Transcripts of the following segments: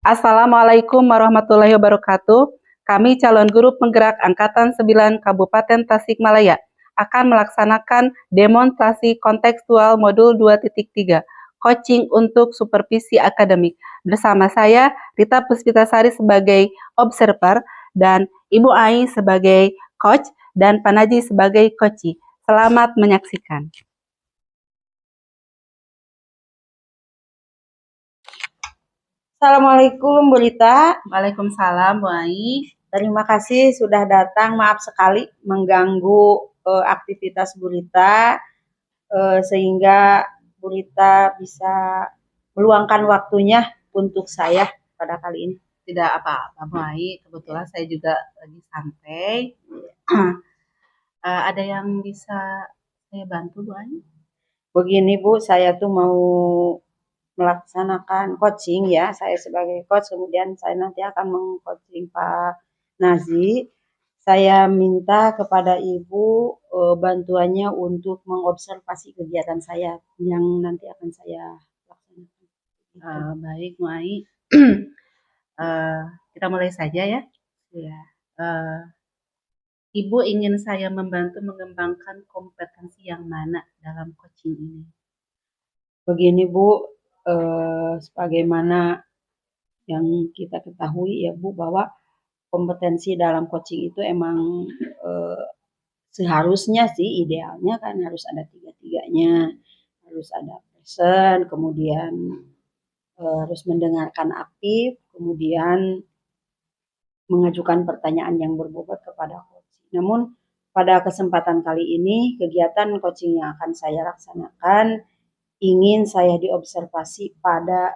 Assalamualaikum warahmatullahi wabarakatuh. Kami calon guru penggerak Angkatan 9 Kabupaten Tasikmalaya akan melaksanakan demonstrasi kontekstual modul 2.3, coaching untuk supervisi akademik. Bersama saya, Rita Puspitasari sebagai observer dan Ibu Ai sebagai coach dan Panaji sebagai coachee. Selamat menyaksikan. Assalamualaikum Bu Rita. Waalaikumsalam Bu Ai. Terima kasih sudah datang. Maaf sekali mengganggu aktivitas Bu Rita sehingga Bu Rita bisa meluangkan waktunya untuk saya pada kali ini. Tidak apa-apa Bu Ai, kebetulan saya juga lagi santai. Ada yang bisa saya bantu Bu Ai? Begini Bu, saya tuh mau melaksanakan coaching ya. Saya sebagai coach, kemudian saya nanti akan meng-coaching Pak Nazi. Saya minta kepada Ibu bantuannya untuk mengobservasi kegiatan saya yang nanti akan saya laksanakan. Baik Bu Ai. Kita mulai saja ya. Ya. Ibu ingin saya membantu mengembangkan kompetensi yang mana dalam coaching ini? Begini Bu, sebagaimana yang kita ketahui ya Bu, bahwa kompetensi dalam coaching itu emang seharusnya sih idealnya kan harus ada tiga-tiganya, harus ada present, kemudian harus mendengarkan aktif, kemudian mengajukan pertanyaan yang berbobot kepada coach. Namun pada kesempatan kali ini kegiatan coaching yang akan saya laksanakan ingin saya diobservasi pada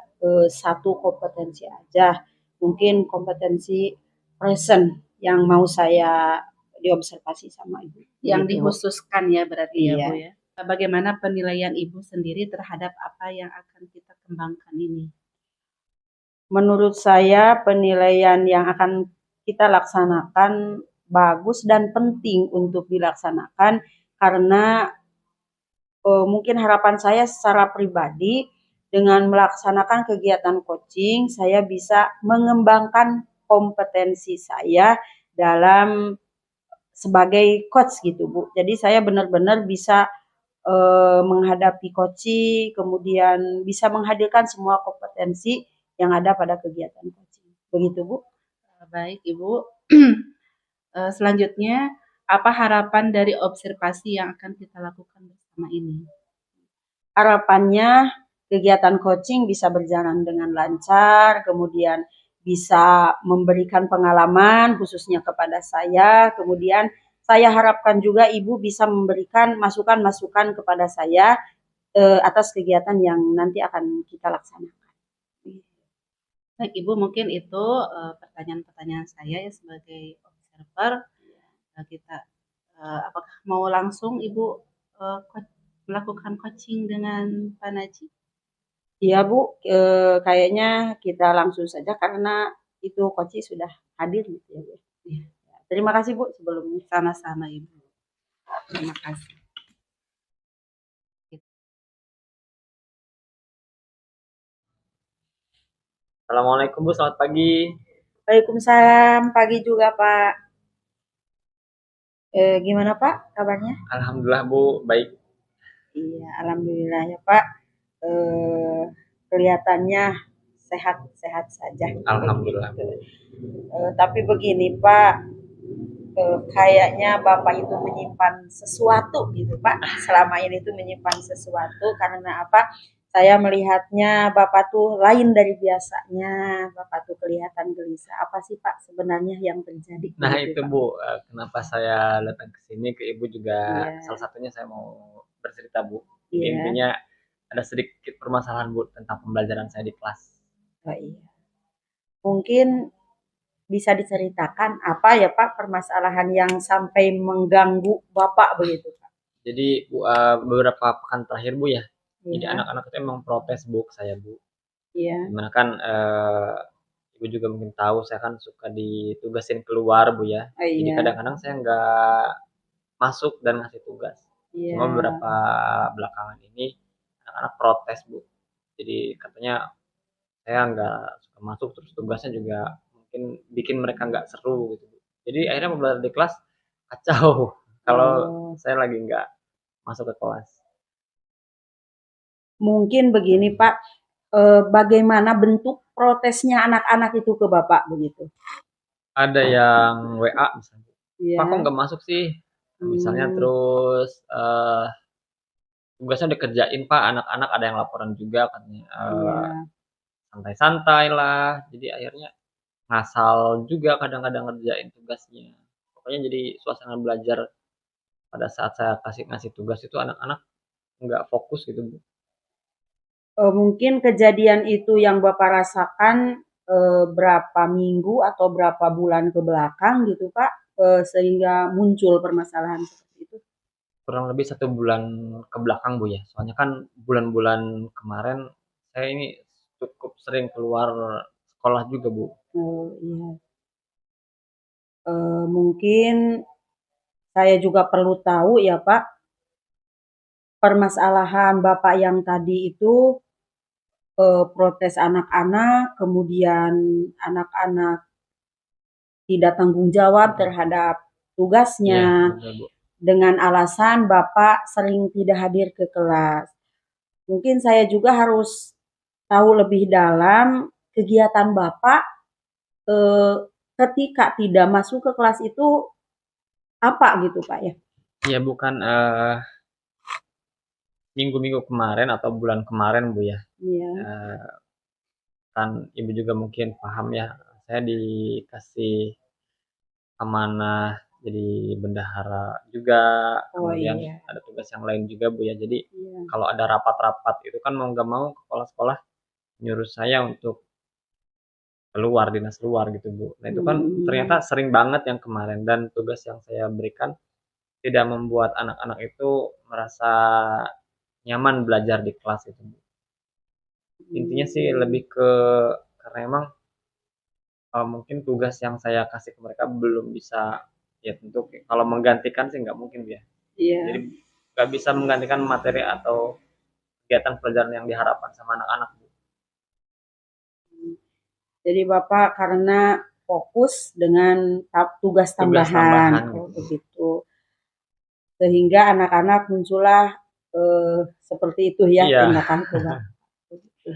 satu kompetensi aja, mungkin kompetensi present yang mau saya diobservasi sama Ibu. Yang dikhususkan ya berarti ya Iya. Bu ya. Bagaimana penilaian Ibu sendiri terhadap apa yang akan kita kembangkan ini? Menurut saya penilaian yang akan kita laksanakan bagus dan penting untuk dilaksanakan karena mungkin harapan saya secara pribadi dengan melaksanakan kegiatan coaching saya bisa mengembangkan kompetensi saya dalam sebagai coach gitu Bu. Jadi saya benar-benar bisa menghadapi coaching, kemudian bisa menghadirkan semua kompetensi yang ada pada kegiatan coaching. Begitu Bu. Baik Ibu. Selanjutnya, apa harapan dari observasi yang akan kita lakukan bersama ini? Harapannya kegiatan coaching bisa berjalan dengan lancar, kemudian bisa memberikan pengalaman khususnya kepada saya, kemudian saya harapkan juga Ibu bisa memberikan masukan-masukan kepada saya atas kegiatan yang nanti akan kita laksanakan. Baik Ibu, mungkin itu pertanyaan-pertanyaan saya ya sebagai observer. Kita apakah mau langsung Ibu melakukan coaching dengan Pak Naji? Iya Bu, kayaknya kita langsung saja karena itu coach sudah hadir gitu ya Bu. Ya. Terima kasih Bu sebelumnya. Sama-sama Ibu. Terima kasih. Assalamualaikum Bu, selamat pagi. Waalaikumsalam, pagi juga Pak. Gimana Pak kabarnya? Alhamdulillah Bu, baik. Iya, alhamdulillah ya Pak. Kelihatannya sehat-sehat saja. Alhamdulillah Bu. Tapi begini Pak, kayaknya Bapak itu menyimpan sesuatu gitu Pak. Selama ini tuh menyimpan sesuatu karena apa? Saya melihatnya Bapak tuh lain dari biasanya. Bapak tuh kelihatan gelisah. Apa sih Pak sebenarnya yang terjadi? Nah gitu, itu Pak? Bu, kenapa saya datang ke sini ke Ibu juga Iya. salah satunya saya mau bercerita Bu. Iya. Intinya ada sedikit permasalahan Bu tentang pembelajaran saya di kelas. Oh iya. Mungkin bisa diceritakan apa ya Pak permasalahan yang sampai mengganggu Bapak begitu Pak? Jadi Bu, beberapa pekan terakhir Bu ya, jadi Iya. anak-anak itu emang protes Bu ke saya Bu. Iya. Dimana kan Ibu juga mungkin tahu saya kan suka ditugasin keluar Bu ya. Oh Jadi iya. kadang-kadang saya nggak masuk dan ngasih tugas. Iya. Cuma beberapa belakangan ini anak-anak protes Bu. Jadi katanya saya nggak suka masuk, terus tugasnya juga mungkin bikin mereka nggak seru gitu, Bu. Jadi akhirnya pembelajaran di kelas kacau kalau Oh, saya lagi nggak masuk ke kelas. mungkin begini Pak, bagaimana bentuk protesnya anak-anak itu ke Bapak begitu? Ada yang WA misalnya, "Pak, kok Iya. nggak masuk sih?" Misalnya, Hmm, terus, "Tugasnya udah kerjain, Pak, anak-anak ada yang laporan juga," katanya, iya. santai-santai lah, jadi akhirnya ngasal juga kadang-kadang ngerjain tugasnya. Pokoknya jadi suasana belajar pada saat saya ngasih tugas itu anak-anak nggak fokus gitu, Bu. Mungkin kejadian itu yang Bapak rasakan, berapa minggu atau berapa bulan ke belakang gitu, Pak, sehingga muncul permasalahan seperti itu? Kurang lebih 1 bulan ke belakang, Bu, ya. Soalnya kan bulan-bulan kemarin saya ini cukup sering keluar sekolah juga, Bu. Oh, iya. Mungkin saya juga perlu tahu ya, Pak, permasalahan Bapak yang tadi itu, protes anak-anak, kemudian anak-anak tidak tanggung jawab Mhm. terhadap Iya, tugasnya, bener, Bu. dengan alasan Bapak sering tidak hadir ke kelas. Mungkin saya juga harus tahu lebih dalam kegiatan Bapak, eee, ketika tidak masuk ke kelas itu apa gitu, Pak, ya? Iya, bukan, minggu-minggu kemarin atau bulan kemarin, Bu, ya, Iya, eee, kan Ibu juga mungkin paham ya, saya dikasih amanah jadi bendahara juga, oh kemudian iya, ada tugas yang lain juga, Bu, ya. Jadi iya, kalau ada rapat-rapat itu kan mau nggak mau kepala sekolah nyuruh saya untuk keluar, dinas luar gitu, Bu. Nah, itu kan ternyata mhm, sering banget yang kemarin dan tugas yang saya berikan tidak membuat anak-anak itu merasa nyaman belajar di kelas itu, Bu. Intinya sih mmm, lebih ke karena emang, mungkin tugas yang saya kasih ke mereka belum bisa, ya tentu kalau menggantikan sih nggak mungkin ya. Jadi iya. nggak bisa menggantikan materi atau kegiatan pelajaran yang diharapkan sama anak-anak, Bu. Jadi Bapak karena fokus dengan tugas Tugas tambahan, tambahan oh gitu, Bu. begitu. Sehingga anak-anak muncullah, seperti itu ya Iya. tindakan ke Bapak, begitu.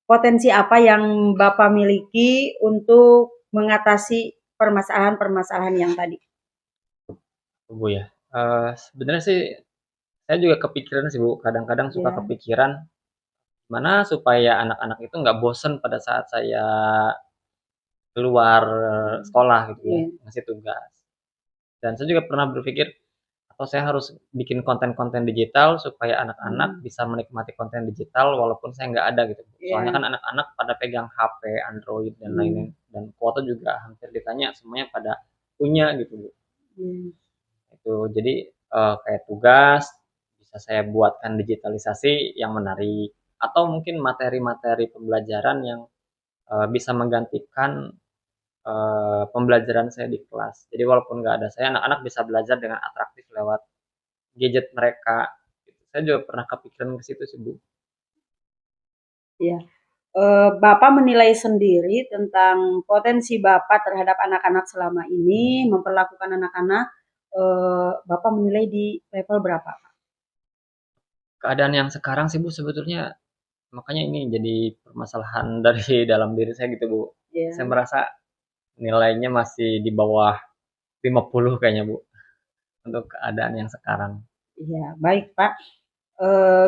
Potensi apa yang Bapak miliki untuk mengatasi permasalahan-permasalahan yang tadi? Bu, ya. Sebenarnya sih saya juga kepikiran sih, Bu, kadang-kadang suka Ya, kepikiran gimana supaya anak-anak itu nggak bosen pada saat saya keluar sekolah gitu ya, iya, ngasih tugas. Dan saya juga pernah berpikir, atau saya harus bikin konten-konten digital supaya anak-anak mmm, bisa menikmati konten digital walaupun saya nggak ada gitu, Bu. Soalnya iya, kan anak-anak pada pegang HP, Android, dan lain-lain, mmm, dan kuota juga hampir ditanya semuanya pada punya gitu, Bu. iya, Itu jadi, kayak tugas bisa saya buatkan digitalisasi yang menarik, atau mungkin materi-materi pembelajaran yang, bisa menggantikan, pembelajaran saya di kelas. Jadi walaupun nggak ada saya, anak-anak bisa belajar dengan atraktif lewat gadget mereka, gitu. Saya juga pernah kepikiran ke situ sih, Bu. iya. Bapak menilai sendiri tentang potensi Bapak terhadap anak-anak selama ini, memperlakukan anak-anak, Bapak menilai di level berapa? Keadaan yang sekarang sih, Bu, sebetulnya makanya ini jadi permasalahan dari dalam diri saya gitu, Bu. Saya Ya, merasa nilainya masih di bawah 50 kayaknya, Bu, untuk keadaan yang sekarang. iya, baik Pak.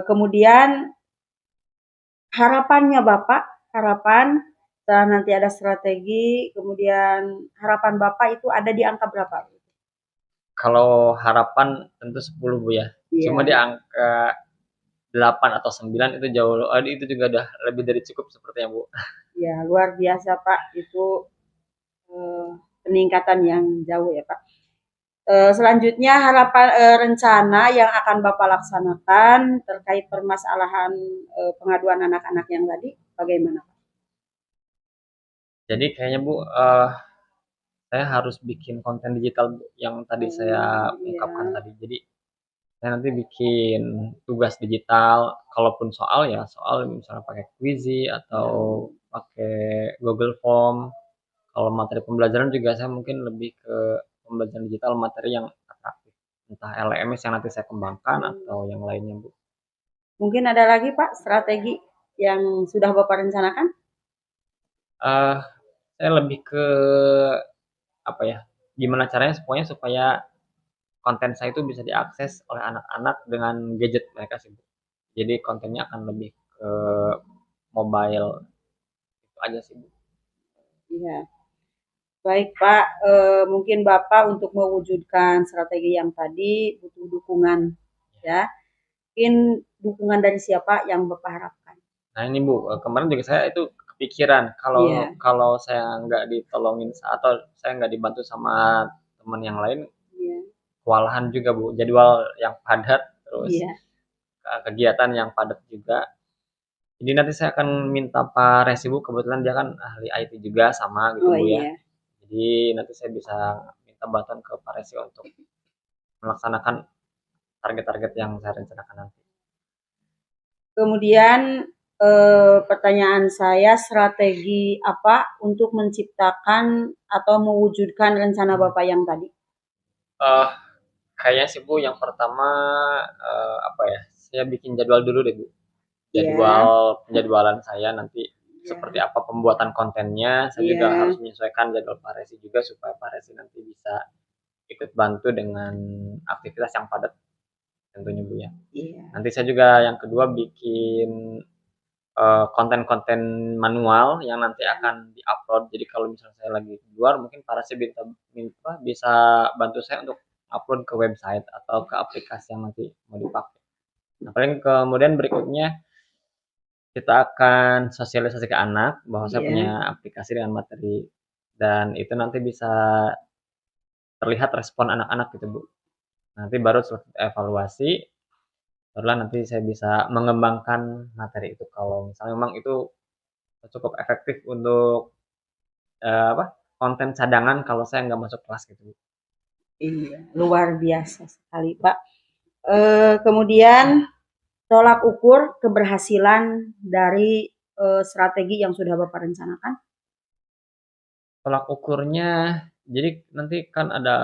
Kemudian harapannya Bapak, harapan setelah nanti ada strategi, kemudian harapan Bapak itu ada di angka berapa? Kalau harapan tentu 10, Bu, ya. Cuma di Iya, angka 8 atau 9 itu jauh, itu juga udah lebih dari cukup sepertinya, Bu. ya luar biasa Pak, itu peningkatan yang jauh ya Pak. Selanjutnya harapan rencana yang akan Bapak laksanakan terkait permasalahan pengaduan anak-anak yang tadi bagaimana? Jadi kayaknya, Bu, saya harus bikin konten digital, Bu, yang tadi saya Ya, ungkapkan tadi. Jadi saya nanti bikin tugas digital, kalaupun soal ya soal misalnya pakai Quizy atau ya, pakai Google Form. Kalau materi pembelajaran juga saya mungkin lebih ke pembelajaran digital, materi yang atraktif. Entah LMS yang nanti saya kembangkan atau yang lainnya, Bu. Mungkin ada lagi Pak strategi yang sudah Bapak rencanakan? Eh, saya lebih ke apa ya? Gimana caranya supaya konten saya itu bisa diakses oleh anak-anak dengan gadget mereka sih, Bu. Jadi kontennya akan lebih ke mobile, itu aja sih, Bu. Iya. Baik Pak, mungkin Bapak untuk mewujudkan strategi yang tadi butuh dukungan ya. Mungkin dukungan dari siapa yang Bapak harapkan? Nah ini Bu, kemarin juga saya itu kepikiran kalau Iya, kalau saya nggak ditolongin atau saya nggak dibantu sama teman yang lain, iya, kewalahan juga Bu, jadwal yang padat, terus iya. kegiatan yang padat juga. Jadi nanti saya akan minta Pak Resi Bu, kebetulan dia kan ahli IT juga sama gitu Oh Bu ya. iya. Jadi nanti saya bisa minta bantuan ke Pak Resi untuk melaksanakan target-target yang saya rencanakan nanti. Kemudian pertanyaan saya, strategi apa untuk menciptakan atau mewujudkan rencana Bapak yang tadi? Eh Kayaknya sih Bu, yang pertama apa ya? Saya bikin jadwal dulu deh Bu. Jadwal Iya, penjadwalan saya nanti seperti iya, apa pembuatan kontennya. Saya juga iya, harus menyesuaikan jadwal Pak Resi juga supaya Pak Resi nanti bisa ikut bantu dengan aktivitas yang padat tentunya Bu ya. iya, Nanti saya juga yang kedua bikin konten-konten manual yang nanti akan diupload. Jadi kalau misalnya saya lagi di luar, mungkin Pak Resi bisa bantu saya untuk upload ke website atau ke aplikasi yang nanti mau dipakai. Nah, paling kemudian berikutnya kita akan sosialisasi ke anak bahwa saya punya iya. aplikasi dengan materi dan itu nanti bisa terlihat respon anak-anak gitu Bu. Nanti baru setelah evaluasi, barulah nanti saya bisa mengembangkan materi itu. Kalau misalnya memang itu cukup efektif untuk apa konten cadangan kalau saya nggak masuk kelas gitu Bu. Iya, luar biasa sekali Pak. Kemudian tolak ukur keberhasilan dari strategi yang sudah Bapak rencanakan? Tolak ukurnya, jadi nanti kan ada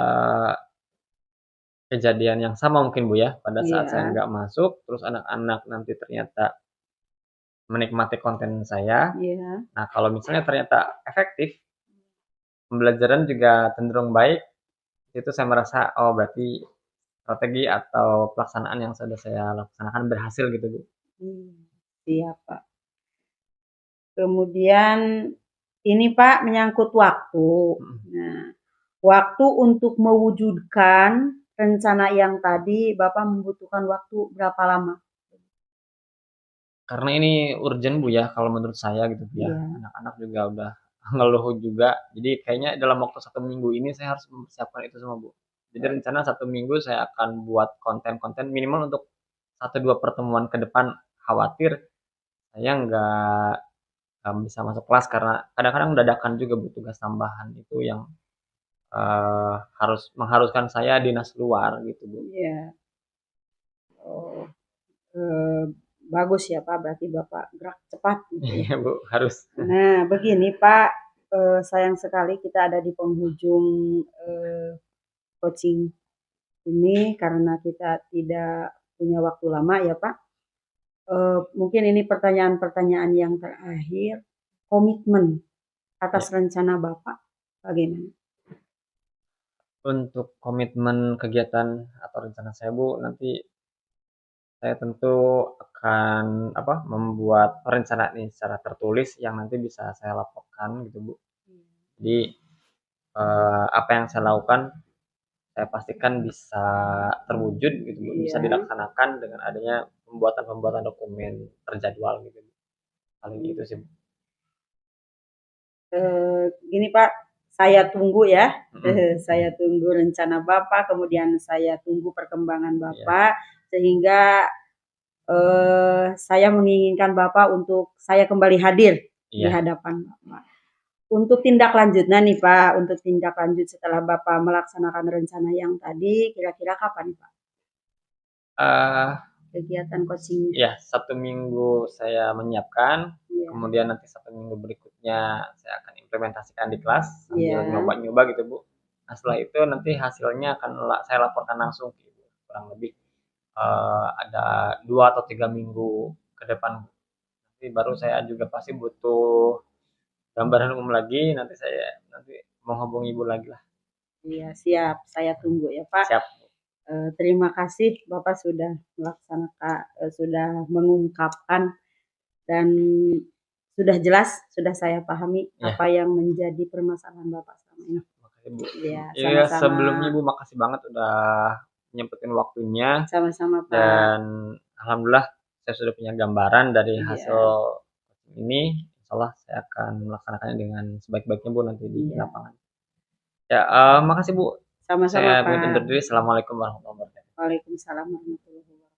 kejadian yang sama mungkin Bu ya, pada saat saya Iya, nggak masuk, terus anak-anak nanti ternyata menikmati konten saya. iya. Nah, kalau misalnya ternyata efektif, pembelajaran juga cenderung baik, itu saya merasa, oh berarti strategi atau pelaksanaan yang sudah saya laksanakan berhasil gitu, Bu. Siap Pak. Kemudian ini Pak menyangkut waktu. Mhm. Nah, waktu untuk mewujudkan rencana yang tadi Bapak membutuhkan waktu berapa lama? Karena ini urgent Bu ya, kalau menurut saya gitu Bu ya. Iya. Anak-anak juga udah ngeluh juga. Jadi kayaknya dalam waktu 1 minggu ini saya harus mempersiapkan itu semua Bu. Jadi rencana 1 minggu saya akan buat konten-konten minimal untuk 1-2 pertemuan ke depan. Khawatir saya nggak bisa masuk kelas karena kadang-kadang dadakan juga Bu, tugas tambahan itu yang mengharuskan saya dinas luar gitu Bu. Iya. Oh, eee, bagus ya Pak, berarti Bapak gerak cepat gitu ya. Iya Bu, harus. Nah, begini Pak, sayang sekali kita ada di penghujung, coaching ini karena kita tidak punya waktu lama ya Pak. Mungkin ini pertanyaan-pertanyaan yang terakhir, komitmen atas Ya, rencana Bapak bagaimana? untuk komitmen kegiatan atau rencana saya Bu, nanti saya tentu akan apa, membuat perencanaan ini secara tertulis yang nanti bisa saya laporkan gitu Bu. Jadi, apa yang saya lakukan, saya pastikan bisa terwujud gitu Bu, bisa Iya, dilaksanakan dengan adanya pembuatan-pembuatan dokumen terjadwal gitu Bu. Paling itu sih Bu. gini Pak, saya tunggu ya, Mhm, saya tunggu rencana Bapak, kemudian saya tunggu perkembangan iya Bapak, sehingga, saya menginginkan Bapak untuk saya kembali hadir di iya, hadapan Bapak. Untuk tindak lanjutnya nih Pak, untuk tindak lanjut setelah Bapak melaksanakan rencana yang tadi, kira-kira kapan Pak eee, kegiatan coaching-nya? iya 1 minggu saya menyiapkan, Kemudian nanti 1 minggu berikutnya saya akan implementasikan di kelas sambil Iya. nyoba-nyoba gitu, Bu. Nah, setelah itu nanti hasilnya akan saya laporkan langsung ke Ibu, kurang lebih, ada 2 atau 3 minggu ke depan, Bu. Nanti baru saya juga pasti butuh gambaran umum lagi, nanti saya menghubungi Ibu lagi lah. Iya, siap. Saya tunggu ya, Pak. Siap. Terima kasih Bapak sudah sudah mengungkapkan dan sudah jelas, sudah saya pahami Iya. apa yang menjadi permasalahan Bapak selama ini. Makasih, Bu. Iya, Iya, sama-sama. sebelumnya Ibu makasih banget udah nyempetin waktunya Sama-sama, Pak. dan alhamdulillah saya sudah punya gambaran dari Iya. hasil ini. Insyaallah saya akan melaksanakannya dengan sebaik-baiknya, Bu, nanti di Iya. lapangan. Ya, makasih, Bu. Sama-sama, Saya pamit Pak. undur diri. Assalamualaikum warahmatullahi wabarakatuh. Waalaikumsalam warahmatullahi wabarakatuh.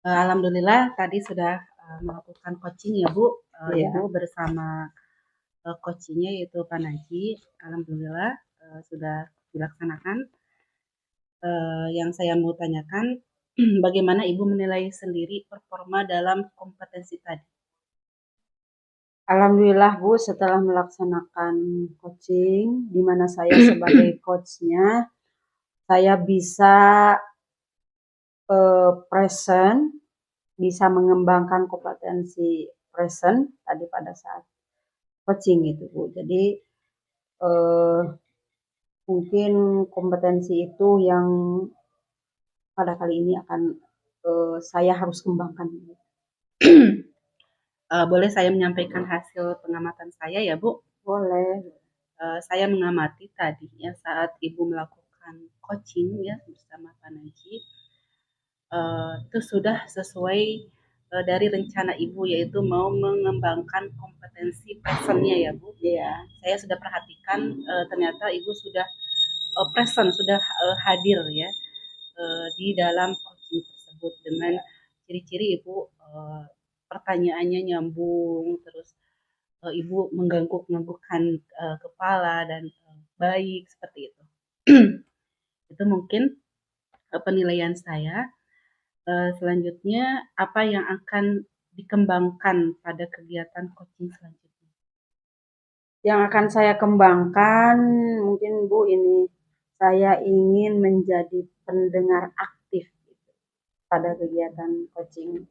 Alhamdulillah tadi sudah melakukan coaching ya Bu, Iya. Ibu bersama coachingnya yaitu Pak Najih. Alhamdulillah sudah dilaksanakan. Yang saya mau tanyakan, bagaimana Ibu menilai sendiri performa dalam kompetensi tadi? Alhamdulillah Bu, setelah melaksanakan coaching, di mana saya sebagai coach-nya, saya bisa present, bisa mengembangkan kompetensi present tadi pada saat coaching itu Bu. Jadi mungkin kompetensi itu yang pada kali ini akan saya harus kembangkan. Boleh saya menyampaikan hasil pengamatan saya ya Bu? Boleh. Saya mengamati tadi ya saat Ibu melakukan coaching ya bersama Pak Najih, itu sudah sesuai dari rencana Ibu yaitu mau mengembangkan kompetensi presentnya ya Bu. Iya. Saya sudah perhatikan ternyata Ibu sudah present, sudah hadir ya di dalam coaching tersebut dengan ciri-ciri Ibu pertanyaannya nyambung, terus Ibu mengangguk-anggukkan kepala dan baik seperti itu. Itu mungkin penilaian saya. Selanjutnya apa yang akan dikembangkan pada kegiatan coaching selanjutnya? Yang akan saya kembangkan mungkin Bu ini, saya ingin menjadi pendengar aktif pada kegiatan coaching,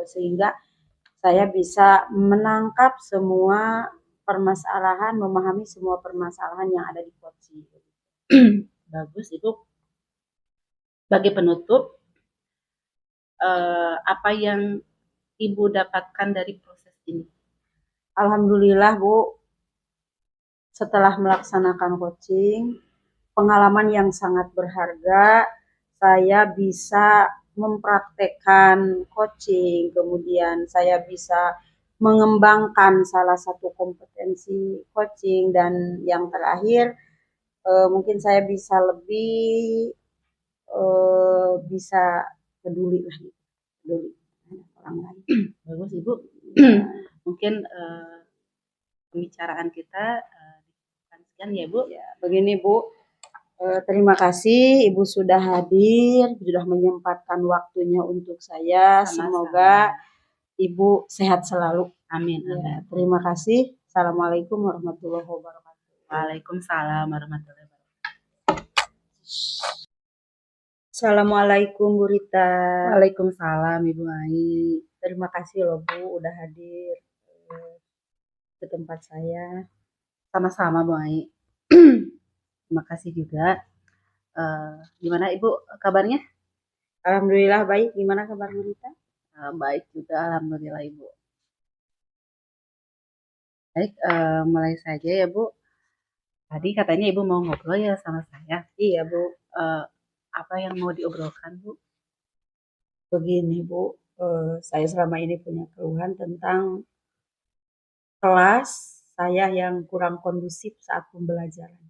sehingga saya bisa menangkap semua permasalahan, memahami semua permasalahan yang ada di coaching. Bagus, itu sebagai penutup, apa yang Ibu dapatkan dari proses ini? Alhamdulillah Bu, setelah melaksanakan coaching, pengalaman yang sangat berharga, saya bisa mempraktekkan coaching, kemudian saya bisa mengembangkan salah satu kompetensi coaching, dan yang terakhir mungkin saya bisa lebih bisa peduli lah, peduli orang lain. Bagus Ibu. Mungkin pembicaraan kita sekian ya Bu. Ya, begini Bu, terima kasih Ibu sudah hadir, sudah menyempatkan waktunya untuk saya. Sama-sama. Semoga Ibu sehat selalu. Amin. Ya, terima kasih. Assalamualaikum warahmatullahi wabarakatuh. Waalaikumsalam warahmatullahi wabarakatuh. Assalamualaikum Bu Rita. Waalaikumsalam Ibu Ai. Terima kasih loh Bu udah hadir ke tempat saya. Sama-sama Bu Ai. Terima kasih juga. Gimana Ibu kabarnya? Alhamdulillah baik. Gimana kabar Bu Rita? Baik juga, alhamdulillah Ibu. Baik, mulai saja ya Bu. Tadi katanya Ibu mau ngobrol ya sama saya. Iya Bu. Apa yang mau diobrolkan Bu? Begini Bu, saya selama ini punya keluhan tentang kelas saya yang kurang kondusif saat pembelajaran.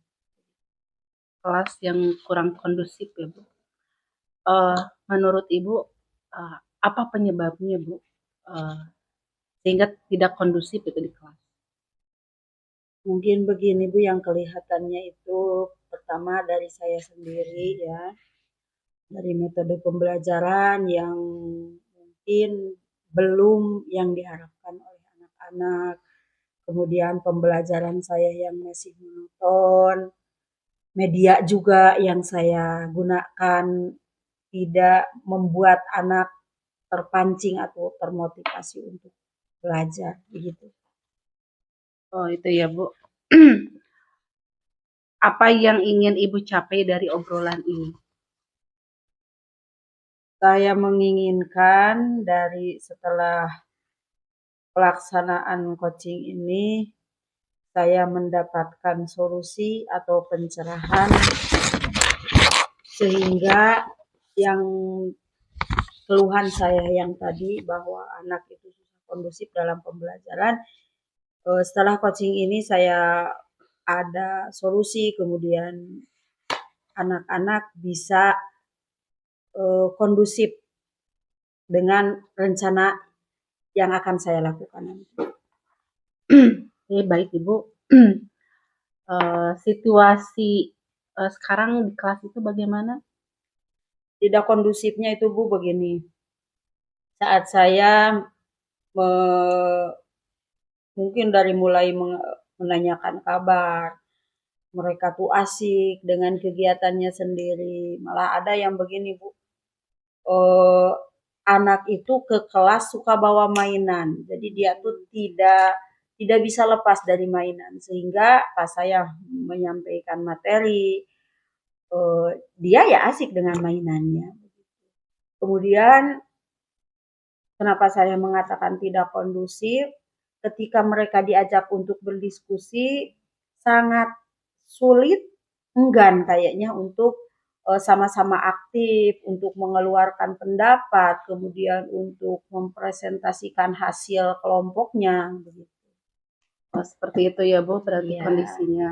Kelas yang kurang kondusif ya Bu. Menurut Ibu apa penyebabnya Bu? Sehingga tidak kondusif itu di kelas. Mungkin begini Bu, yang kelihatannya itu pertama dari saya sendiri ya. dari metode pembelajaran yang mungkin belum yang diharapkan oleh anak-anak, kemudian pembelajaran saya yang masih monoton, media juga yang saya gunakan tidak membuat anak terpancing atau termotivasi untuk belajar, begitu. Oh, itu ya, Bu. Apa yang ingin Ibu capai dari obrolan ini? Saya menginginkan dari setelah pelaksanaan coaching ini, saya mendapatkan solusi atau pencerahan sehingga yang keluhan saya yang tadi bahwa anak itu susah kondusif dalam pembelajaran, setelah coaching ini saya ada solusi, kemudian anak-anak bisa kondusif dengan rencana yang akan saya lakukan nanti. Oke, baik Ibu. Situasi sekarang di kelas itu bagaimana? Tidak kondusifnya itu Bu begini, saat saya mungkin dari mulai menanyakan kabar, mereka tuh asik dengan kegiatannya sendiri. Malah ada yang begini Bu, anak itu ke kelas suka bawa mainan, jadi dia tuh tidak bisa lepas dari mainan, sehingga pas saya menyampaikan materi, dia ya asik dengan mainannya. Kemudian kenapa saya mengatakan tidak kondusif, ketika mereka diajak untuk berdiskusi sangat sulit, enggan kayaknya untuk sama-sama aktif, untuk mengeluarkan pendapat, kemudian untuk mempresentasikan hasil kelompoknya, begitu. Oh, seperti itu ya Bu, berarti Iya. kondisinya.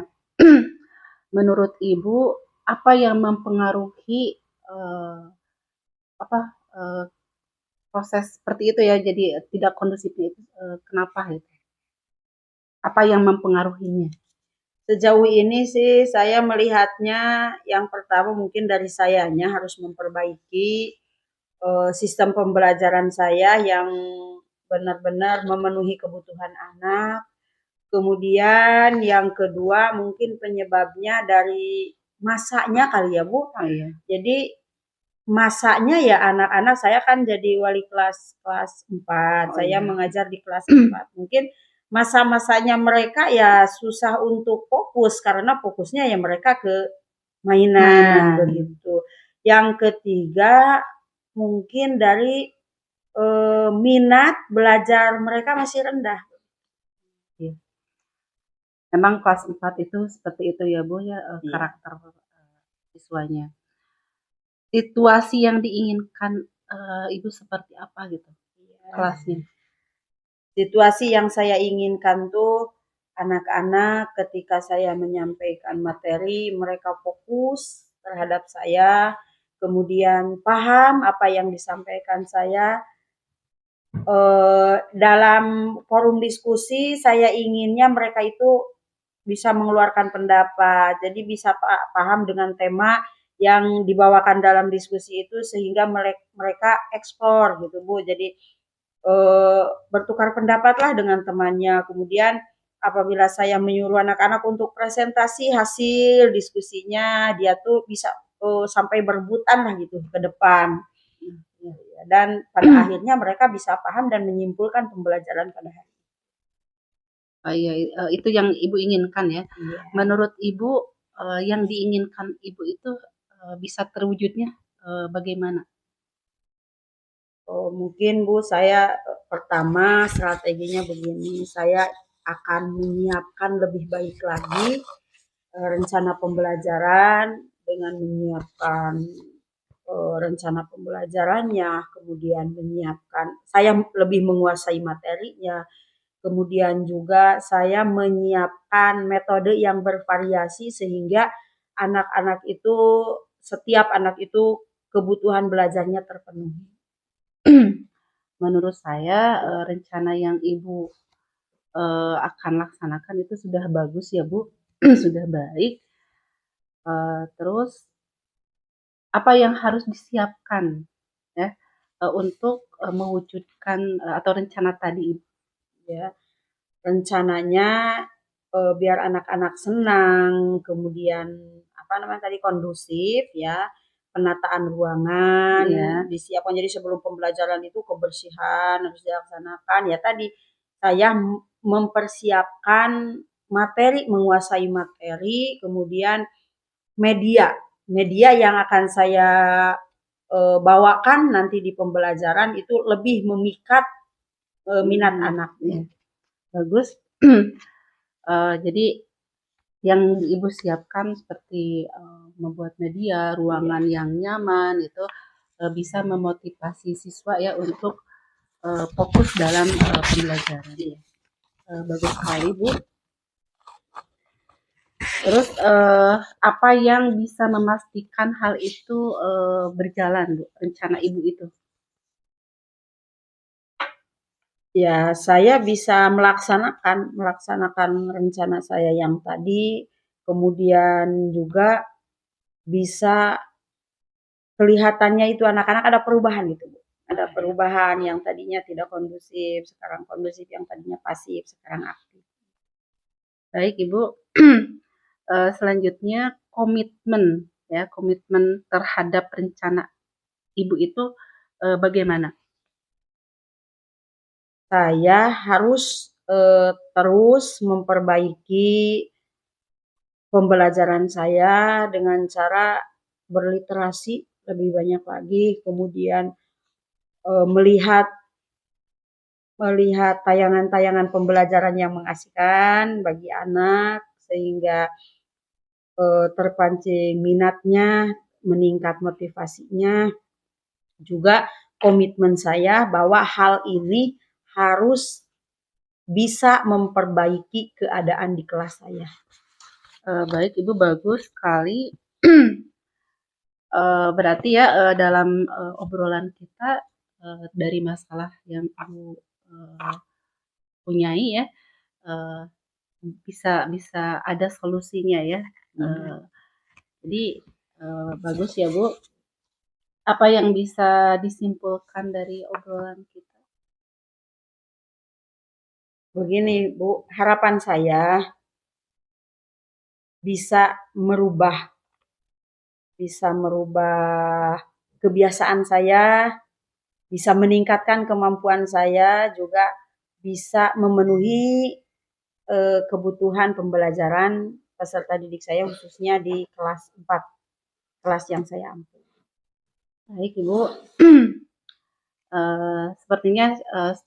Menurut Ibu, apa yang mempengaruhi proses seperti itu ya, jadi tidak kondusifnya itu kenapa gitu? Apa yang mempengaruhinya? Sejauh ini sih saya melihatnya yang pertama mungkin dari sayanya harus memperbaiki sistem pembelajaran saya yang benar-benar memenuhi kebutuhan anak. Kemudian yang kedua mungkin penyebabnya dari masanya kali ya Bu. Oh iya. Jadi masanya ya anak-anak, saya kan jadi wali kelas 4, Oh saya iya. mengajar di kelas 4. Mungkin masa-masanya mereka ya susah untuk fokus karena fokusnya ya mereka ke mainan. Begitu. Yang ketiga mungkin dari minat belajar mereka masih rendah. Iya. Memang kelas 4 itu seperti itu ya Bu ya, Iya. karakter siswanya. Situasi yang diinginkan Ibu seperti apa gitu kelasnya? Situasi yang saya inginkan tuh anak-anak ketika saya menyampaikan materi mereka fokus terhadap saya, kemudian paham apa yang disampaikan saya. Dalam forum diskusi saya inginnya mereka itu bisa mengeluarkan pendapat, jadi bisa paham dengan tema yang dibawakan dalam diskusi itu sehingga mereka eksplor gitu Bu. Jadi bertukar pendapatlah dengan temannya. Kemudian apabila saya menyuruh anak-anak untuk presentasi hasil diskusinya, dia tuh bisa sampai berebutan lah gitu ke depan. Dan pada akhirnya mereka bisa paham dan menyimpulkan pembelajaran pada hari. Oh iya, itu yang Ibu inginkan ya. Iya. Menurut Ibu yang diinginkan Ibu itu bisa terwujudnya bagaimana? Mungkin Bu, saya pertama strateginya begini, saya akan menyiapkan lebih baik lagi rencana pembelajaran dengan menyiapkan rencana pembelajarannya, kemudian menyiapkan, saya lebih menguasai materinya, kemudian juga saya menyiapkan metode yang bervariasi sehingga anak-anak itu, setiap anak itu kebutuhan belajarnya terpenuhi. Menurut saya rencana yang Ibu akan laksanakan itu sudah bagus ya Bu, sudah baik. Terus apa yang harus disiapkan ya untuk mewujudkan atau rencana tadi Ibu? Ya, rencananya biar anak-anak senang, kemudian apa namanya tadi kondusif ya, penataan ruangan Ya. disiapkan. Jadi sebelum pembelajaran itu kebersihan harus dilaksanakan. Ya tadi saya mempersiapkan materi, menguasai materi, kemudian media, media yang akan saya bawakan nanti di pembelajaran itu lebih memikat minat anak. Ya. Bagus. Jadi yang Ibu siapkan seperti membuat media, ruangan yang nyaman itu bisa memotivasi siswa ya untuk fokus dalam pembelajaran. Bagus sekali Bu. Terus apa yang bisa memastikan hal itu berjalan Bu, rencana Ibu itu? Ya, saya bisa melaksanakan rencana saya yang tadi, kemudian juga bisa kelihatannya itu anak-anak ada perubahan gitu, Bu. Ada perubahan yang tadinya tidak kondusif, sekarang kondusif, yang tadinya pasif, sekarang aktif. Baik Ibu. Selanjutnya komitmen ya, komitmen terhadap rencana Ibu itu bagaimana? Saya harus terus memperbaiki pembelajaran saya dengan cara berliterasi lebih banyak lagi, kemudian melihat tayangan-tayangan pembelajaran yang mengasihkan bagi anak sehingga terpancing minatnya, meningkat motivasinya. Juga komitmen saya bahwa hal ini harus bisa memperbaiki keadaan di kelas saya. Baik Ibu, bagus sekali. Berarti ya dalam obrolan kita dari masalah yang Ibu punyai ya bisa ada solusinya ya. Jadi bagus ya Bu. Apa yang bisa disimpulkan dari obrolan kita? Begini Bu, harapan saya bisa merubah kebiasaan saya, bisa meningkatkan kemampuan saya, juga bisa memenuhi kebutuhan pembelajaran peserta didik saya khususnya di kelas 4, kelas yang saya ampu. Baik Ibu. Sepertinya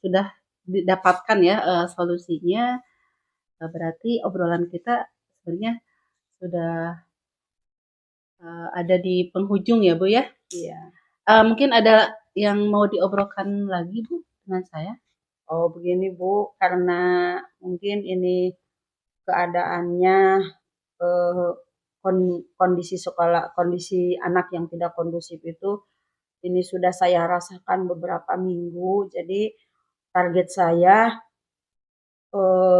sudah didapatkan ya solusinya. Berarti obrolan kita sebenarnya sudah ada di penghujung ya Bu ya. Iya. Mungkin ada yang mau diobrolkan lagi Bu dengan saya? Oh begini Bu, karena mungkin ini keadaannya kondisi sekolah, kondisi anak yang tidak kondusif itu ini sudah saya rasakan beberapa minggu. Jadi target saya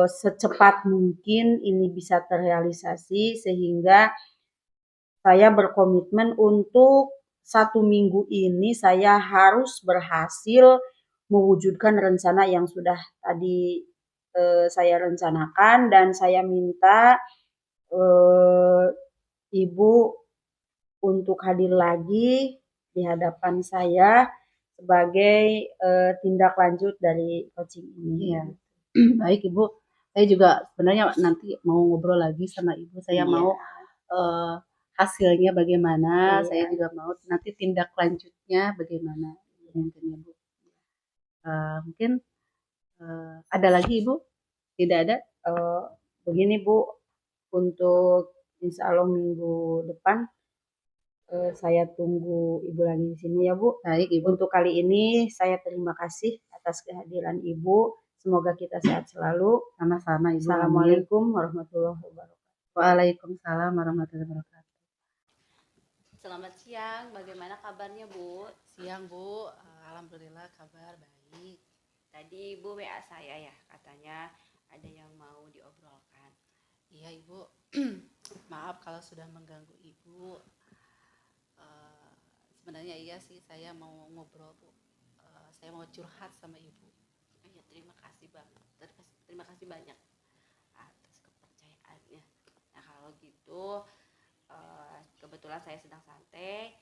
secepat mungkin ini bisa terrealisasi sehingga saya berkomitmen untuk 1 minggu ini saya harus berhasil mewujudkan rencana yang sudah tadi saya rencanakan, dan saya minta Ibu untuk hadir lagi di hadapan saya sebagai tindak lanjut dari coaching ini. Iya. Baik Ibu, saya juga sebenarnya nanti mau ngobrol lagi sama Ibu. Saya mau hasilnya bagaimana, saya juga mau nanti tindak lanjutnya bagaimana mungkin ya Bu. Mungkin ada lagi Ibu? Tidak ada? Begini Bu, untuk insya Allah minggu depan saya tunggu Ibu lagi di sini ya Bu. Baik Ibu. Untuk kali ini saya terima kasih atas kehadiran Ibu. Semoga kita sehat selalu. Sama-sama Ibu. Assalamualaikum warahmatullahi wabarakatuh. Waalaikumsalam warahmatullahi wabarakatuh. Selamat siang, bagaimana kabarnya Bu? Siang Bu, alhamdulillah kabar baik. Tadi Ibu WA saya ya, katanya ada yang mau diobrolkan. Iya Ibu, maaf kalau sudah mengganggu Ibu. Sebenarnya iya sih, saya mau ngobrol Bu. Saya mau curhat sama Ibu. Ya, terima kasih banget. Terima kasih banyak atas kepercayaannya. Nah, kalau gitu kebetulan saya sedang santai.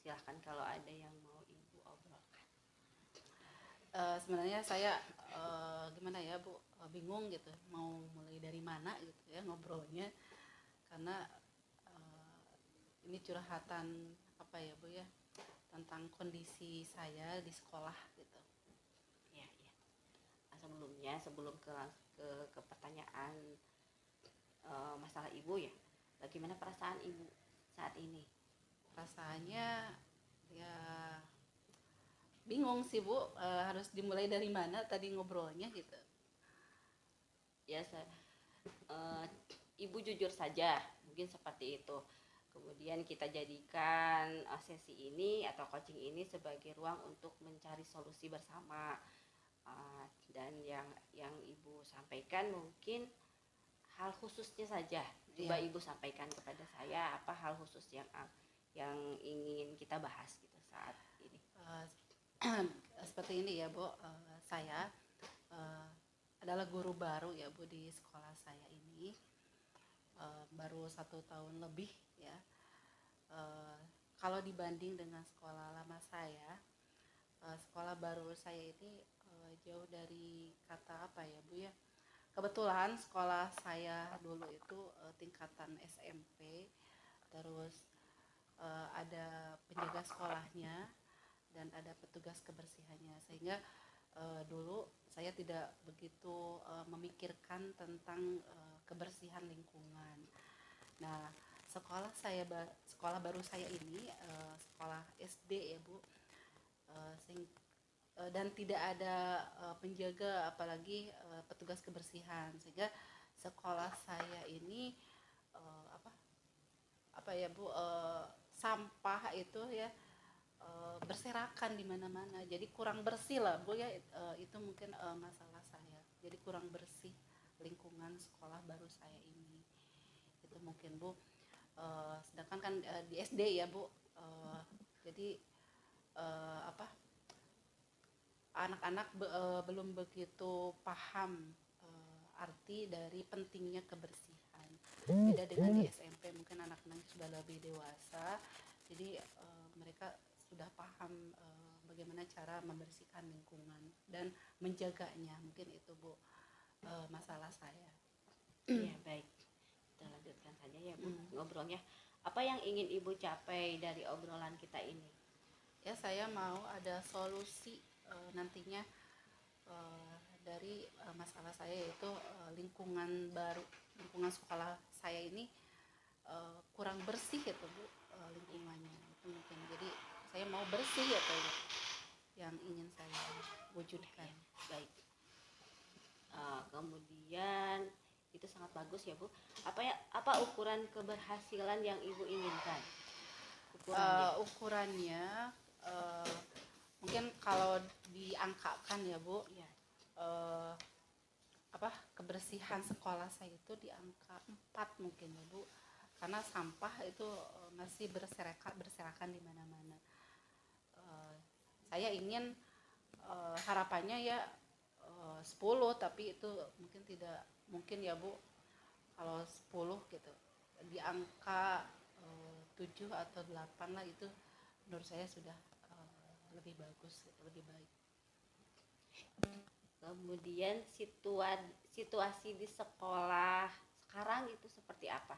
Silahkan kalau ada yang mau Ibu obrolkan. Sebenarnya saya gimana ya Bu, bingung gitu mau mulai dari mana gitu ya ngobrolnya, karena ini curhatan apa ya Bu ya, tentang kondisi saya di sekolah gitu. Ya, ya. Nah, sebelum ke pertanyaan masalah Ibu ya, bagaimana perasaan Ibu saat ini? Perasaannya ya bingung sih Bu, harus dimulai dari mana tadi ngobrolnya gitu. Ya, Ibu jujur saja, mungkin seperti itu. Kemudian kita jadikan sesi ini atau coaching ini sebagai ruang untuk mencari solusi bersama. Dan yang Ibu sampaikan mungkin hal khususnya saja. Coba Ibu sampaikan kepada saya apa hal khusus yang ingin kita bahas gitu saat ini. Seperti ini ya Bu, saya adalah guru baru ya Bu di sekolah saya ini, baru 1 tahun lebih ya. Kalau dibanding dengan sekolah lama saya, sekolah baru saya ini jauh dari kata apa ya Bu ya. Kebetulan sekolah saya dulu itu tingkatan SMP, terus ada penjaga sekolahnya dan ada petugas kebersihannya, sehingga dulu saya tidak begitu memikirkan tentang kebersihan lingkungan. Nah, sekolah baru saya ini sekolah SD ya Bu, dan tidak ada penjaga apalagi petugas kebersihan, sehingga sekolah saya ini apa ya Bu, sampah itu ya berserakan di mana-mana, jadi kurang bersih lah Bu ya. Itu mungkin masalah saya, jadi kurang bersih lingkungan sekolah baru saya ini, itu mungkin Bu. Sedangkan kan di SD ya Bu, jadi apa, anak-anak belum begitu paham arti dari pentingnya kebersihan. Beda dengan di SMP, mungkin anak-anak sudah lebih dewasa, jadi mereka sudah paham bagaimana cara membersihkan lingkungan dan menjaganya. Mungkin itu Bu masalah saya. Ya, baik. Kita lanjutkan saja ya Bu ngobrolnya. Apa yang ingin Ibu capai dari obrolan kita ini? Ya, saya mau ada solusi nantinya dari masalah saya, yaitu lingkungan sekolah saya ini kurang bersih gitu Bu, lingkungannya itu mungkin. Jadi saya mau bersih ya Bu, yang ingin saya wujudkan. Baik. Kemudian itu sangat bagus ya Bu. Apa ukuran keberhasilan yang Ibu inginkan? Ukurannya mungkin kalau diangkakan ya Bu, Ya. kebersihan sekolah saya itu di angka 4 mungkin ya Bu, karena sampah itu masih berserakan di mana-mana. Saya ingin harapannya ya 10, tapi itu mungkin tidak mungkin ya Bu. Kalau 10 gitu, di angka 7 atau 8 lah, itu menurut saya sudah lebih bagus, lebih baik. Kemudian situasi di sekolah sekarang itu seperti apa?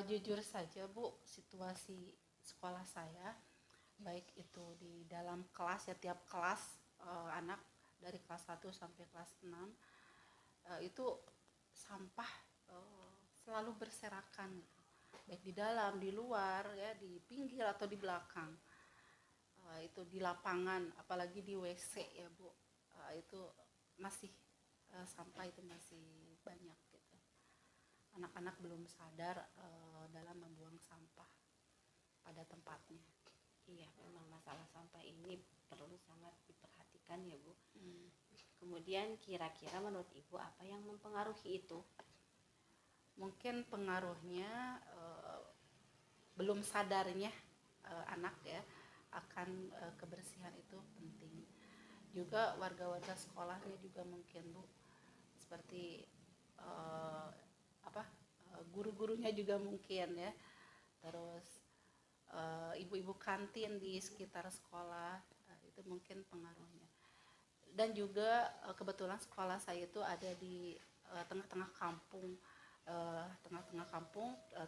Jujur saja Bu, situasi sekolah saya, baik itu di dalam kelas ya, tiap kelas anak dari kelas 1 sampai kelas 6 itu sampah selalu berserakan, baik di dalam, di luar ya, di pinggir atau di belakang. Itu di lapangan, apalagi di WC ya Bu, itu masih sampah itu masih banyak gitu. Anak-anak belum sadar dalam membuang sampah pada tempatnya. Iya, memang masalah sampah ini perlu sangat diperhatikan ya Bu. Kemudian kira-kira menurut Ibu apa yang mempengaruhi itu? Mungkin pengaruhnya belum sadarnya anak ya akan kebersihan itu penting. Juga warga-warga sekolahnya juga mungkin Bu, seperti guru-gurunya juga mungkin ya, terus ibu-ibu kantin di sekitar sekolah, itu mungkin pengaruhnya. Dan juga kebetulan sekolah saya itu ada di tengah-tengah kampung,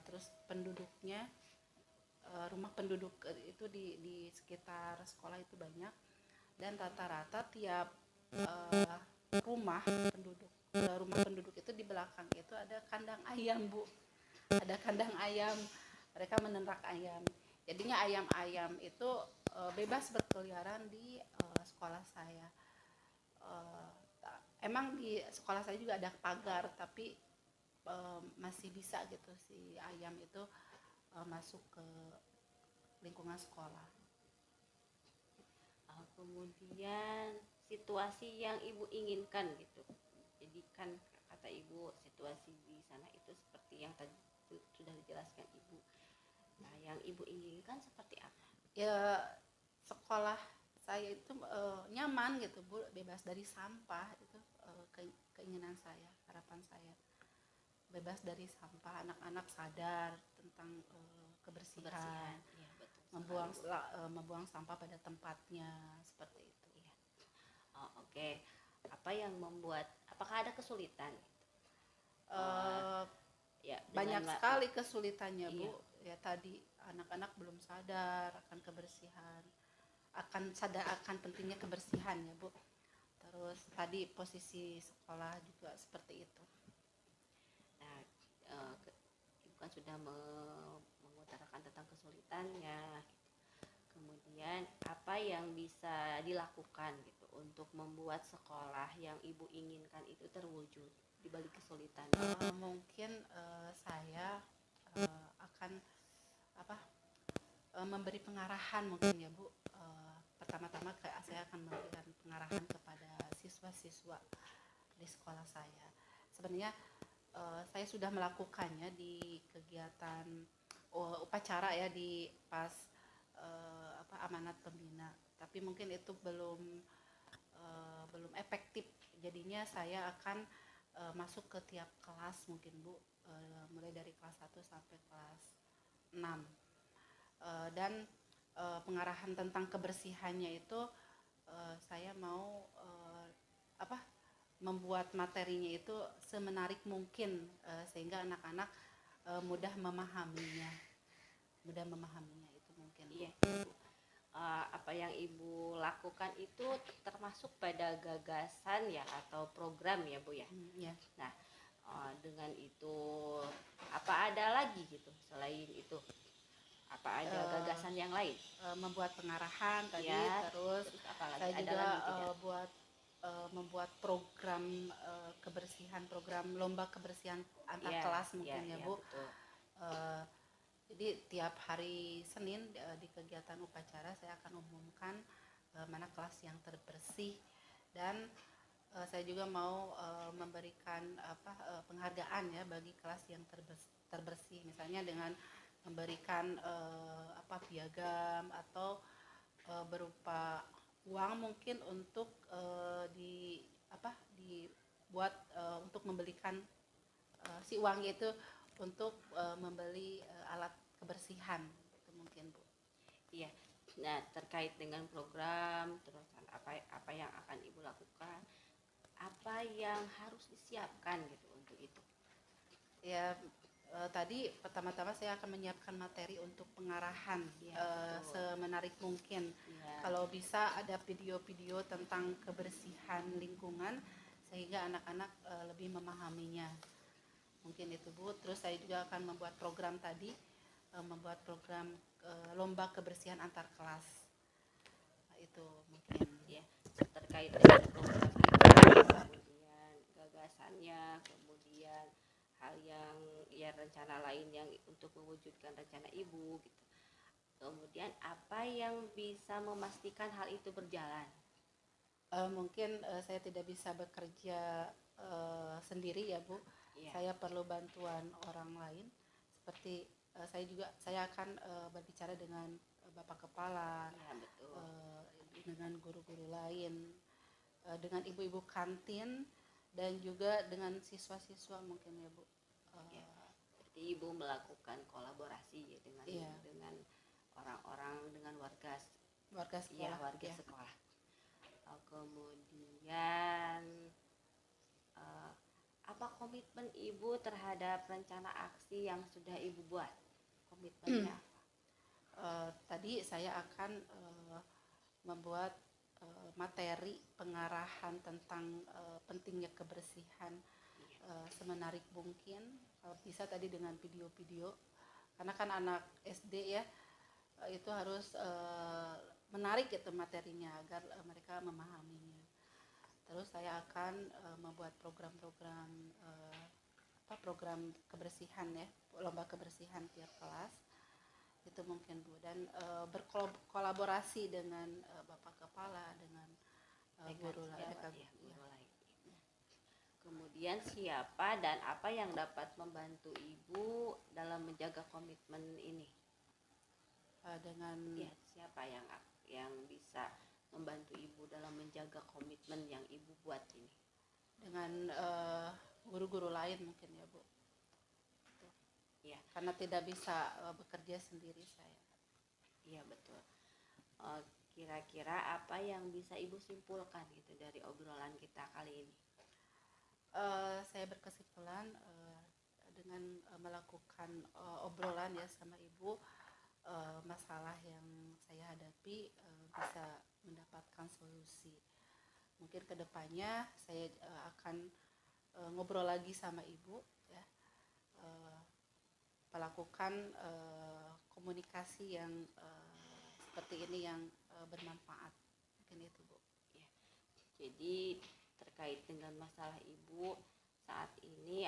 terus penduduknya, rumah penduduk itu di sekitar sekolah itu banyak, dan rata-rata tiap rumah penduduk itu di belakang itu ada kandang ayam Bu, ada kandang ayam, mereka menernak ayam. Jadinya ayam-ayam itu bebas berkeliaran di sekolah saya. Emang di sekolah saya juga ada pagar, tapi masih bisa gitu si ayam itu masuk ke lingkungan sekolah. Kemudian situasi yang Ibu inginkan gitu. Jadi kan kata Ibu situasi di sana itu seperti yang tadi sudah dijelaskan Ibu. Nah, yang Ibu inginkan seperti apa? Ya sekolah saya itu nyaman gitu Bu, bebas dari sampah, itu keinginan saya, harapan saya. Bebas dari sampah, anak-anak sadar tentang kebersihan. Ya, betul. Membuang sampah pada tempatnya, seperti itu ya. Oke. Apa yang membuat, apakah ada kesulitan? Ya, Banyak sekali kesulitannya Bu. Ya tadi anak-anak belum sadar akan kebersihan, akan sadar akan pentingnya kebersihan ya Bu. Terus tadi posisi sekolah juga seperti itu. Nah, Ibu kan sudah mengutarakan tentang kesulitannya. Kemudian apa yang bisa dilakukan gitu untuk membuat sekolah yang Ibu inginkan itu terwujud di balik kesulitan? Mungkin saya akan memberi pengarahan mungkin ya Bu. Pertama-tama saya akan memberikan pengarahan kepada siswa-siswa di sekolah saya. Sebenarnya saya sudah melakukannya di kegiatan upacara ya, di pas amanat pembina, tapi mungkin itu belum efektif. Jadinya saya akan masuk ke tiap kelas mungkin Bu, mulai dari kelas 1 sampai kelas 6, dan pengarahan tentang kebersihannya itu saya mau membuat materinya itu semenarik mungkin, sehingga anak-anak mudah memahaminya itu mungkin. Iya. Apa yang Ibu lakukan itu termasuk pada gagasan ya atau program ya Bu ya. Ya. Nah, dengan itu apa ada lagi gitu selain itu? Apa ada gagasan yang lain? Membuat pengarahan tadi Ya, terus apalagi saya ada juga lagi membuat program kebersihan, program lomba kebersihan antar kelas mungkin ya Bu. Betul. Jadi tiap hari Senin di kegiatan upacara saya akan umumkan mana kelas yang terbersih, dan saya juga mau memberikan penghargaan ya bagi kelas yang terbersih, misalnya dengan memberikan piagam atau berupa uang mungkin untuk dibuat untuk membelikan si uang itu untuk membeli alat kebersihan itu mungkin Bu. Iya. Nah, terkait dengan program terus apa yang akan Ibu lakukan, apa yang harus disiapkan gitu untuk itu? Ya tadi pertama-tama saya akan menyiapkan materi untuk pengarahan semenarik mungkin. Kalau bisa ada video-video tentang kebersihan lingkungan sehingga anak-anak lebih memahaminya. Mungkin itu Bu. Terus saya juga akan membuat program tadi, membuat program lomba kebersihan antar kelas. Nah, itu mungkin ya terkait dengan program itu, kemudian gagasannya, kemudian hal yang ya rencana lain yang untuk mewujudkan rencana Ibu gitu. Kemudian apa yang bisa memastikan hal itu berjalan? Mungkin saya tidak bisa bekerja sendiri ya Bu. Saya perlu bantuan orang lain, seperti saya akan berbicara dengan Bapak Kepala, Iya, betul. dengan guru-guru lain, dengan ibu-ibu kantin, dan juga dengan siswa-siswa mungkin ya Bu. Ya, berarti Ibu melakukan kolaborasi ya dengan Iya. dengan orang-orang, dengan warga Warga ya, sekolah. warga Ya. sekolah. Kemudian apa komitmen Ibu terhadap rencana aksi yang sudah Ibu buat? Komitmennya apa? Tadi saya akan membuat materi pengarahan tentang pentingnya kebersihan semenarik mungkin, kalau bisa tadi dengan video-video, karena kan anak SD ya, itu harus menarik gitu materinya agar mereka memahaminya. Terus saya akan membuat program-program program kebersihan ya, lomba kebersihan tiap kelas itu mungkin Bu, dan berkolaborasi dengan Bapak Kepala, dengan guru lain. Kemudian siapa dan apa yang dapat membantu Ibu dalam menjaga komitmen ini? Dengan ya, siapa yang bisa membantu Ibu dalam menjaga komitmen yang Ibu buat ini? Dengan guru-guru lain mungkin ya Bu. Ya. Karena tidak bisa bekerja sendiri saya. Iya, betul. Kira-kira apa yang bisa Ibu simpulkan gitu dari obrolan kita kali ini? Saya berkesimpulan dengan melakukan obrolan ya sama Ibu, masalah yang saya hadapi bisa mendapatkan solusi. Mungkin kedepannya saya akan ngobrol lagi sama Ibu ya, melakukan komunikasi yang seperti ini yang bermanfaat, mungkin itu Bu. Ya. Jadi terkait dengan masalah Ibu saat ini,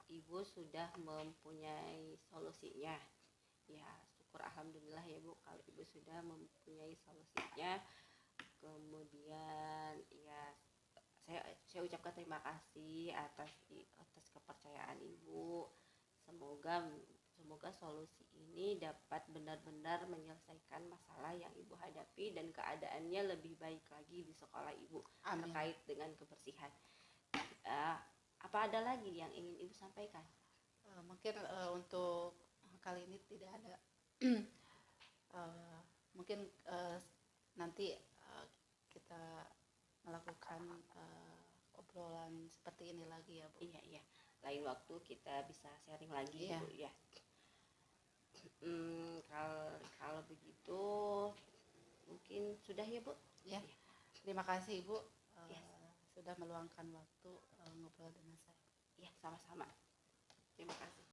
Ibu sudah mempunyai solusinya. Ya, syukur alhamdulillah ya Bu kalau Ibu sudah mempunyai solusinya. Kemudian ya saya ucapkan terima kasih atas kepercayaan Ibu. Semoga solusi ini dapat benar-benar menyelesaikan masalah yang Ibu hadapi dan keadaannya lebih baik lagi di sekolah Ibu. Amin. Terkait dengan kebersihan. Apa ada lagi yang ingin Ibu sampaikan? Mungkin untuk kali ini tidak ada. Mungkin nanti kita melakukan obrolan seperti ini lagi ya Bu. Iya. Lain waktu kita bisa sharing lagi ya. Bu ya. Kalau begitu mungkin sudah ya Bu. Ya. Terima kasih Ibu Yes. sudah meluangkan waktu ngobrol dengan saya. Ya, sama-sama. Terima kasih.